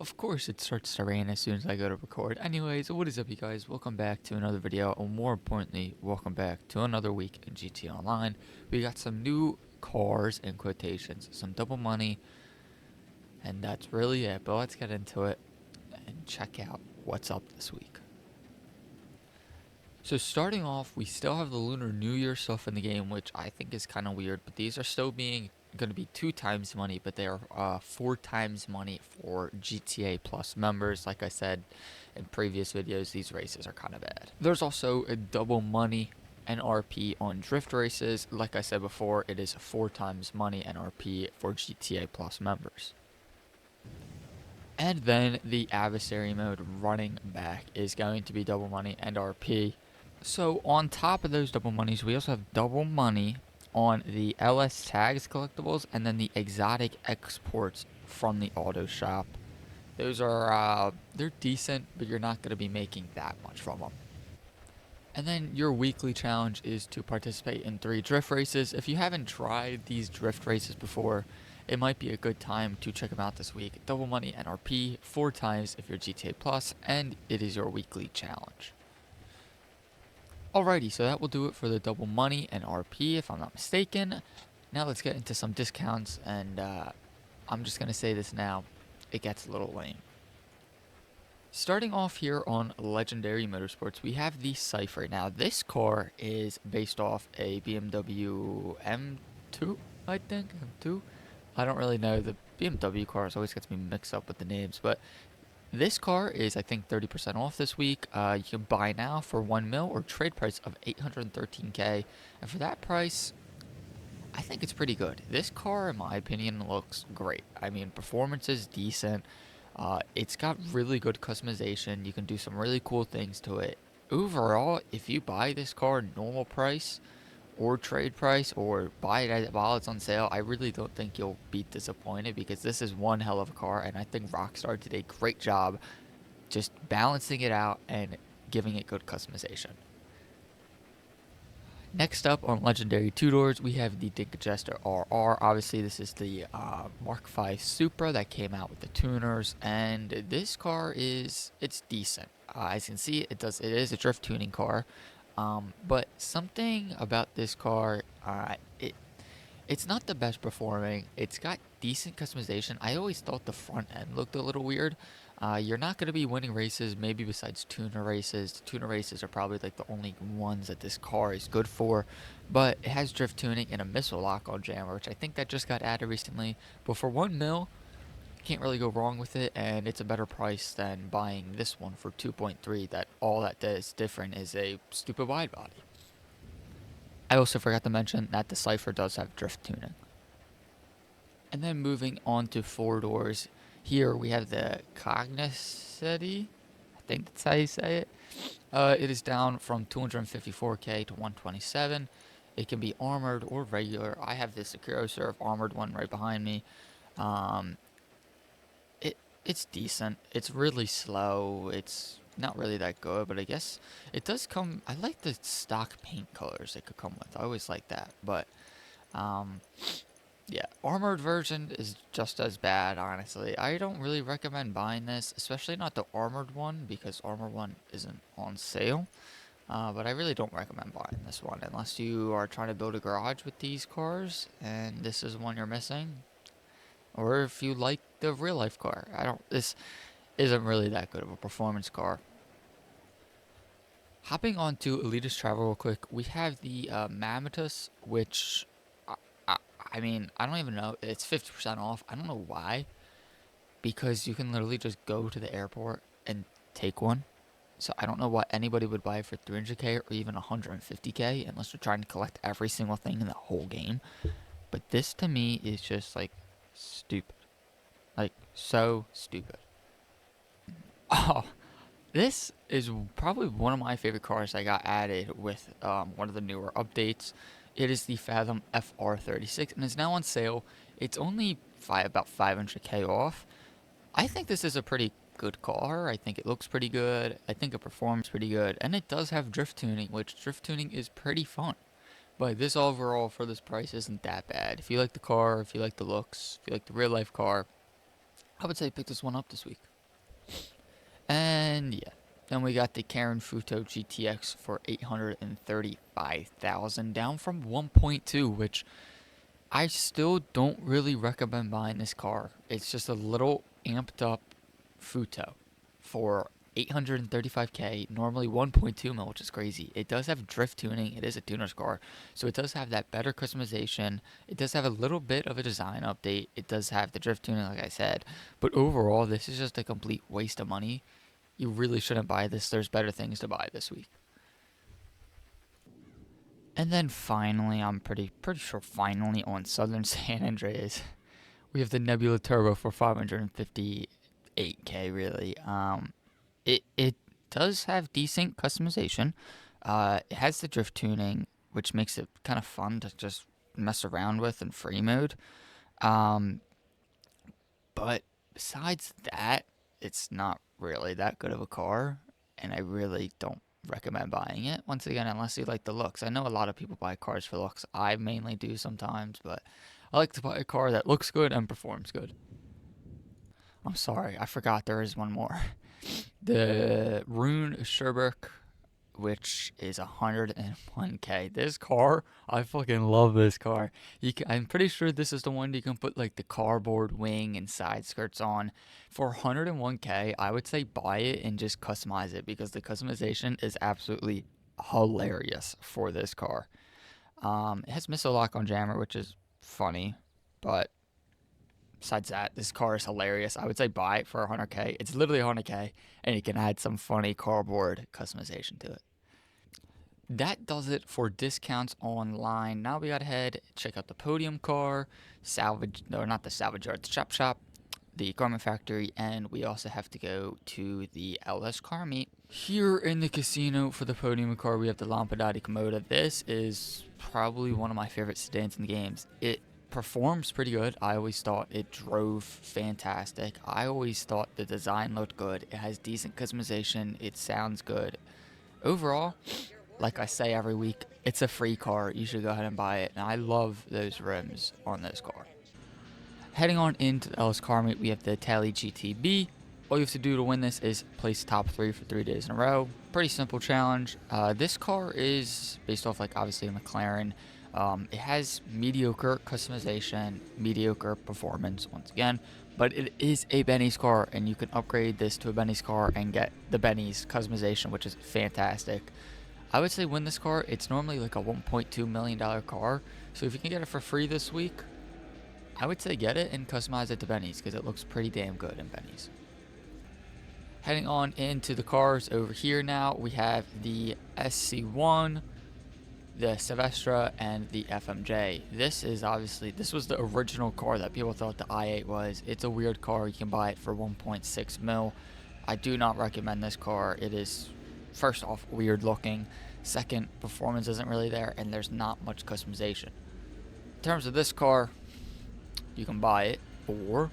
Of course, it starts to rain as soon as I go to record. Anyways, what is up, you guys? Welcome back to another video, or more importantly, welcome back to another week in GTA Online. We got some new cars and quotations, some double money, and that's really it. But let's get into it and check out what's up this week. So starting off, we still have the Lunar New Year stuff in the game, which I think is kind of weird, but these are still being going to be 2 times money, but they are 4 times money for GTA Plus members. Like I said in previous videos, these races are kind of bad. There's also a double money NRP on drift races. Like I said before, it is 4 times money NRP for GTA Plus members. And then the adversary mode running back is going to be double money NRP. So on top of those double monies, we also have double money on the LS tags collectibles and then the exotic exports from the auto shop. Those are they're decent, but you're not going to be making that much from them. And then your weekly challenge is to participate in 3 drift races. If you haven't tried these drift races before, it might be a good time to check them out this week. Double money NRP 4 times if you're GTA Plus, and it is your weekly challenge. Alrighty, so that will do it for the double money and RP, if I'm not mistaken. Now let's get into some discounts, and I'm just going to say this now, it gets a little lame. Starting off here on Legendary Motorsports, we have the Cypher. Now, this car is based off a BMW M2, I think, M2? I don't really know, the BMW cars always gets me mixed up with the names, but this car is, I think, 30% off this week. You can buy now for 1 mil or trade price of 813K. And for that price, I think it's pretty good. This car, in my opinion, looks great. I mean, performance is decent. It's got really good customization. You can do some really cool things to it. Overall, if you buy this car normal price, or trade price, or buy it while it's on sale, I really don't think you'll be disappointed, because this is one hell of a car, and I think Rockstar did a great job just balancing it out and giving it good customization. Next up on Legendary 2-Doors, we have the Dinkagestor RR. Obviously, this is the Mark V Supra that came out with the tuners, and this car it's decent. As you can see, it is a drift tuning car. But something about this car, it's not the best performing. It's got decent customization. I always thought the front end looked a little weird. You're not going to be winning races, maybe besides tuner races. The tuner races are probably like the only ones that this car is good for. But it has drift tuning and a missile lock on jammer, which I think that just got added recently. But for 1 mil, can't really go wrong with it, and it's a better price than buying this one for 2.3 that all that is different is a stupid wide body. I also forgot to mention that the Cypher does have drift tuning. And then moving on to 4-Doors, here we have the Cognoscity, I think that's how you say it. It is down from 254K to 127. It can be armored or regular. I have the SecuroServe armored one right behind me. It's decent. It's really slow. It's not really that good, but I guess it does come. I like the stock paint colors it could come with. I always like that. But yeah, armored version is just as bad, honestly. I don't really recommend buying this, especially not the armored one, because armored one isn't on sale. But I really don't recommend buying this one unless you are trying to build a garage with these cars and this is one you're missing. Or if you like the real life car. This isn't really that good of a performance car. Hopping on to Elitist Travel real quick, we have the Mammatus, which, I mean, I don't even know, it's 50% off. I don't know why, because you can literally just go to the airport and take one. So I don't know why anybody would buy it for 300K or even 150K unless you're trying to collect every single thing in the whole game. But this to me is just like stupid. Like, so stupid. Oh, this is probably one of my favorite cars that got added with one of the newer updates. It is the Fathom FR36, and it's now on sale. It's only about 500K off. I think this is a pretty good car. I think it looks pretty good. I think it performs pretty good. And it does have drift tuning, which drift tuning is pretty fun. But this overall for this price isn't that bad. If you like the car, if you like the looks, if you like the real life car, I would say pick this one up this week. And yeah, then we got the Karen Futo GTX for 835,000, down from 1.2, which I still don't really recommend buying this car. It's just a little amped up Futo for 835k, normally 1.2 mil, which is crazy. It does have drift tuning. It is a tuner's car, so it does have that better customization. It does have a little bit of a design update. It does have the drift tuning, like I said, but overall, this is just a complete waste of money. You really shouldn't buy this. There's better things to buy this week. And then finally, I'm pretty sure finally on Southern San Andreas, we have the Nebula Turbo for 558k. Really, it does have decent customization. It has the drift tuning, which makes it kind of fun to just mess around with in free mode. Um, but besides that, it's not really that good of a car, and I really don't recommend buying it. Once again, unless you like the looks. I know a lot of people buy cars for looks. I mainly do sometimes, but I like to buy a car that looks good and performs good. I'm sorry, I forgot there is one more. The Rune Sherbrooke, which is 101k. This car, I fucking love this car. I'm pretty sure this is the one you can put like the cardboard wing and side skirts on. For 101k, I would say buy it and just customize it because the customization is absolutely hilarious for this car. It has missile lock on jammer, which is funny, but besides that, this car is hilarious. I would say buy it for 100k. It's literally 100k, and you can add some funny cardboard customization to it. That does it for discounts online. Now we gotta head check out the Podium car, salvage, no, not the salvage yard, the chop shop, the garment factory, and we also have to go to the LS car meet. Here in the casino for the Podium car, we have the Lampadati Komoda. This is probably one of my favorite sedans in the games. It performs pretty good. I always thought it drove fantastic. I always thought the design looked good. It has decent customization. It sounds good. Overall, like I say every week, it's a free car. You should go ahead and buy it. And I love those rims on this car. Heading on into the LS car meet, we have the Tally GTB. All you have to do to win this is place top 3 for 3 days in a row. Pretty simple challenge. This car is based off, like, obviously a McLaren. It has mediocre customization, mediocre performance once again, but it is a Benny's car, and you can upgrade this to a Benny's car and get the Benny's customization, which is fantastic. I would say win this car. It's normally like a $1.2 million car, so if you can get it for free this week, I would say get it and customize it to Benny's because it looks pretty damn good in Benny's. Heading on into the cars over here now, we have the SC1, the Silvestra, and the FMJ. This was the original car that people thought the i8 was. It's a weird car. You can buy it for 1.6 mil. I do not recommend this car. It is, first off, weird looking. Second, performance isn't really there, and there's not much customization. In terms of this car, you can buy it for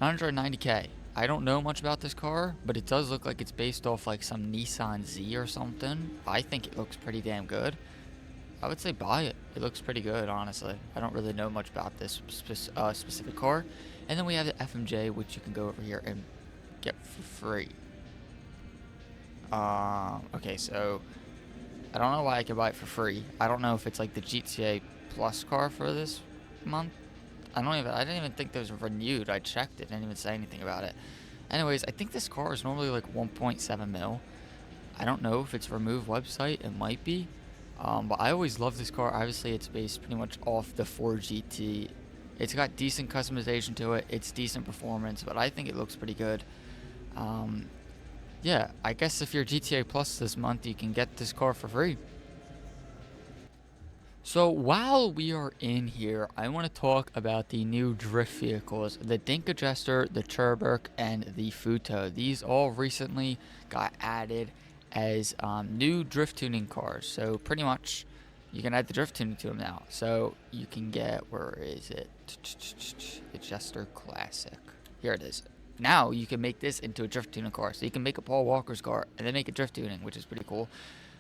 990k. I don't know much about this car, but it does look like it's based off like some Nissan Z or something. I think it looks pretty damn good. I would say buy it. It looks pretty good, honestly. I don't really know much about this specific car. And then we have the FMJ, which you can go over here and get for free. Okay, so I don't know why I can buy it for free. I don't know if it's like the GTA Plus car for this month. I didn't even think those were renewed. I checked it, didn't even say anything about it. Anyways, I think this car is normally like 1.7 mil. I don't know if it's a removed website. It might be. But I always love this car. Obviously, it's based pretty much off the 4GT. It's got decent customization to it. It's decent performance, but I think it looks pretty good. Yeah, I guess if you're GTA Plus this month, you can get this car for free. So while we are in here, I want to talk about the new drift vehicles, the Dinka Jester, the Cherburg, and the Futo. These all recently got added as new drift tuning cars. So pretty much you can add the drift tuning to them now. So you can get, where is it? The Jester Classic. Here it is. Now you can make this into a drift tuning car. So you can make a Paul Walker's car and then make a drift tuning, which is pretty cool.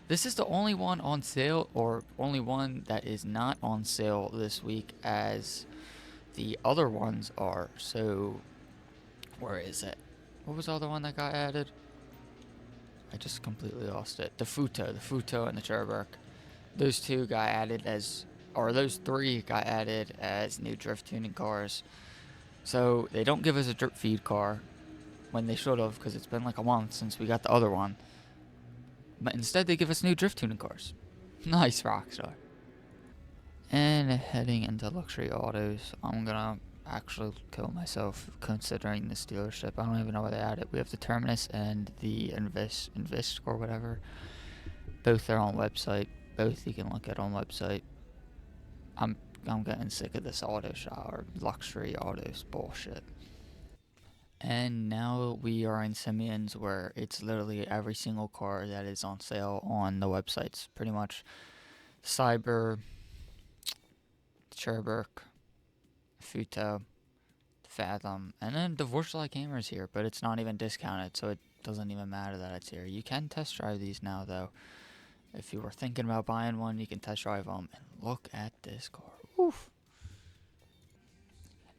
This is the only one on sale, or only one that is not on sale this week, as the other ones are. So, where is it? What was the other one that got added? I just completely lost it. The Futo and the Cherbourg. Those two got added as, or those three got added as new drift tuning cars. So they don't give us a drip feed car when they should have, because it's been like a month since we got the other one. But instead they give us new drift tuning cars. Nice, Rockstar. And heading into luxury autos, I'm gonna actually kill myself considering this dealership. I don't even know where they at it. We have the Terminus and the Invest or whatever. Both are on website. Both you can look at on website. I'm getting sick of this auto shop or luxury autos bullshit. And now we are in Simeon's, where it's literally every single car that is on sale on the websites. Pretty much Cyber, Cherbourg, Futo, Fathom, and then the Vorselite Camera's here, but it's not even discounted, so it doesn't even matter that it's here. You can test drive these now, though. If you were thinking about buying one, you can test drive them. And look at this car. Oof.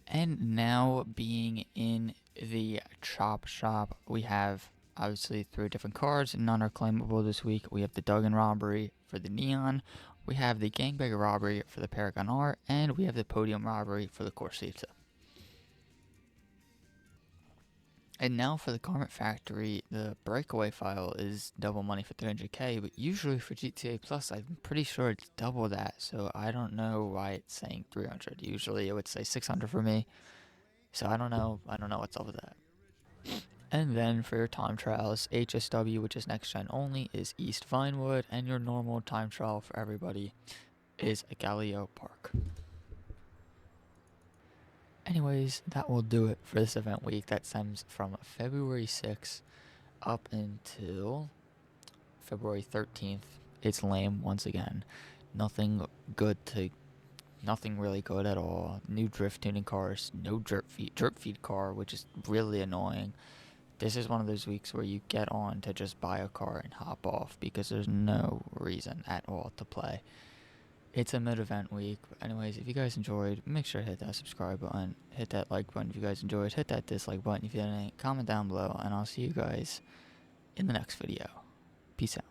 And now, being in the chop shop, we have obviously 3 different cars. None are claimable this week. We have the Duggan robbery for the Neon. We have the Gangbanger robbery for the Paragon R. And we have the Podium robbery for the Corsita. And now for the Garment Factory, the breakaway file is double money for 300k, but usually for GTA Plus, I'm pretty sure it's double that, so I don't know why it's saying 300. Usually it would say 600 for me, so I don't know what's up with that. And then for your time trials, HSW, which is next gen only, is East Vinewood, and your normal time trial for everybody is Galileo Park. Anyways, that will do it for this event week. That stems from February 6th up until February 13th. It's lame once again. Nothing really good at all. New drift tuning cars, no drip feed car, which is really annoying. This is one of those weeks where you get on to just buy a car and hop off because there's no reason at all to play. It's a mid-event week. But anyways, if you guys enjoyed, make sure to hit that subscribe button, hit that like button if you guys enjoyed, hit that dislike button if you didn't, comment down below, and I'll see you guys in the next video. Peace out.